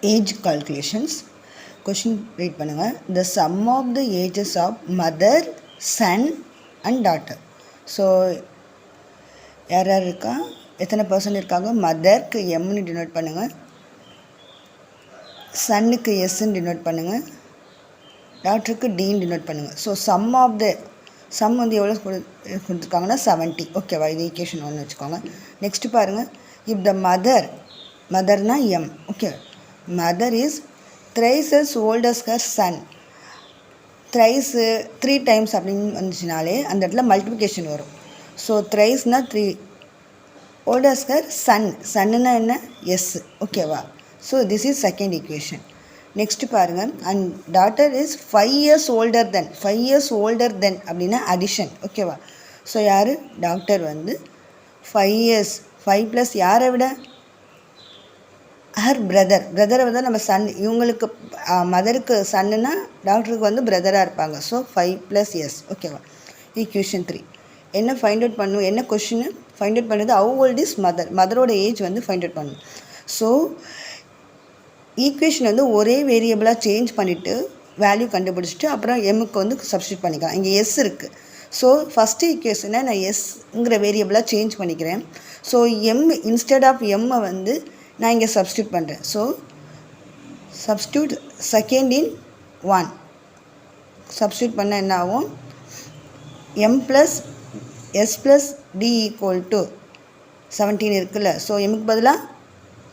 Age calculations. Question read பண்ணுங்க. The sum of the ages of mother, son and daughter. So யார் யார் இருக்கா, எத்தனை பர்சன்ட் இருக்காங்க? மதருக்கு எம்னு டினோட் பண்ணுங்கள், சன்னுக்கு எஸ்ன்னு டினோட் பண்ணுங்கள், டாக்டருக்கு டின்னு டினோட் பண்ணுங்கள். ஸோ சம் வந்து எவ்வளோ கொடுத்துருக்காங்கன்னா 70. ஓகேவா? இது ஈக்குவேஷன் 1 வச்சுக்கோங்க. நெக்ஸ்ட்டு பாருங்கள், இப் த மதர்னா M. Okay, mother is thrice as old as her son. thrice 3 times அப்படின்னு வந்துச்சுனாலே அந்த இடத்துல மல்டிப்ளிகேஷன் வரும். ஸோ த்ரைஸ்னா 3, ஓல்ட் as her சன்னுனா என்ன? எஸ். ஓகேவா? So this is second equation. Next பாருங்கள், and daughter is 5 years older than. 5 years older than அப்படின்னா அடிஷன். ஓகேவா? ஸோ யார்? டாக்டர் வந்து 5 years, 5 + யாரை விட? ஹர் பிரதரை வந்து நம்ம சன், இவங்களுக்கு மதருக்கு சன்னுனா டாக்டருக்கு வந்து பிரதராக இருப்பாங்க. So 5 + S. ஓகேவா? ஈக்குவேஷன் 3 என்ன ஃபைண்ட் அவுட் பண்ணணும்? என்ன கொஷின்னு ஃபைண்ட் அவுட் பண்ணுறது? ஹவ் ஓல்ட் இஸ் மதரோட ஏஜ் வந்து ஃபைண்ட் அவுட் பண்ணணும். ஸோ ஈக்குவேஷன் வந்து ஒரே வேரியபிளாக சேஞ்ச் பண்ணிவிட்டு வேல்யூ கண்டுபிடிச்சிட்டு அப்புறம் எம்முக்கு வந்து சப்ஸ்டியூட் பண்ணிக்கலாம். இங்கே எஸ் இருக்குது. ஸோ ஃபஸ்ட்டு ஈக்குவேஷனை நான் எஸ்ங்கிற வேரியபிளாக சேஞ்ச் பண்ணிக்கிறேன். ஸோ எம் இன்ஸ்டெட் ஆஃப் எம்மை வந்து நான் இங்கே சப்ஸ்டியூட் பண்ணுறேன். So substitute second in 1 substitute பண்ண என்ன ஆகும்? M plus S plus T equal to 17 இருக்குல்ல. ஸோ எம்முக்கு பதிலாக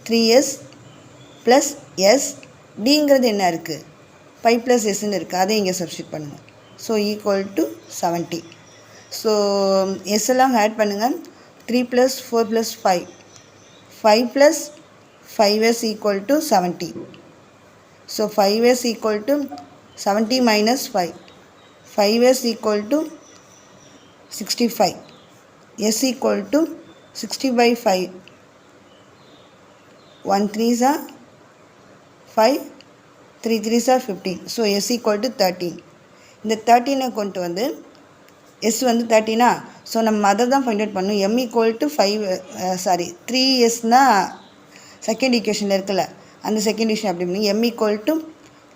3s ப்ளஸ் எஸ், டிங்கிறது என்ன இருக்குது? 5 + எஸ்ன்னு இருக்குது, அதை இங்கே சப்ஸ்டியூட் பண்ணுங்கள். So equal to 70. So S எல்லாம் ஆட் பண்ணுங்கள். 3 + 4 + 5, 5 + 5s equal to 70. So 5s equal to 70 minus 5. 5s equal to 65. S equal to 60/5. 1 3s are 5, 3 3s are 15. So S equal to 13. இந்த 13 கொண்டு வந்து S வந்து 13. ஸோ நம்ம mother தான் find out பண்ணணும். M equal to 3sனா second ஈக்குவேஷனில் இருக்குல்ல, அந்த செகண்ட் ஈக்குவேஷன் அப்படி பண்ணி M equal to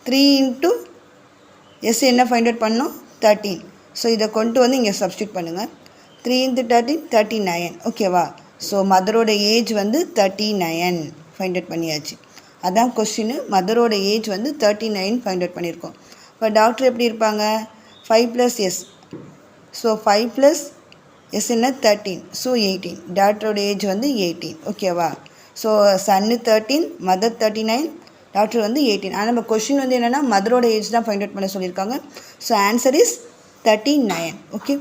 3 × S என்ன ஃபைண்ட் அவுட் பண்ணணும்? 13. ஸோ இதை கொண்டு வந்து இங்கே சப்ஸ்டியூட் பண்ணுங்கள். 3 × 13 39. ஓகேவா? ஸோ மதரோட ஏஜ் வந்து 39 ஃபைண்ட் அவுட் பண்ணியாச்சு. அதான் கொஸ்டின். மதரோட ஏஜ் வந்து 39 ஃபைண்ட் அவுட் பண்ணியிருக்கோம். இப்போ டாக்டர் எப்படி இருப்பாங்க? 5 + எஸ். ஸோ 5 + எஸ் என்ன? 13. ஸோ 18. டாக்டரோட ஏஜ் வந்து 18. ஓகேவா? ஸோ சன்னு 13, மதர் 39, டாக்டர் வந்து 18. ஆனால் நம்ம கொஷின் வந்து என்னென்னா மதரோட ஏஜ் தான் ஃபைண்ட் அவுட் பண்ண சொல்லியிருக்காங்க. So answer is 39. ஓகே.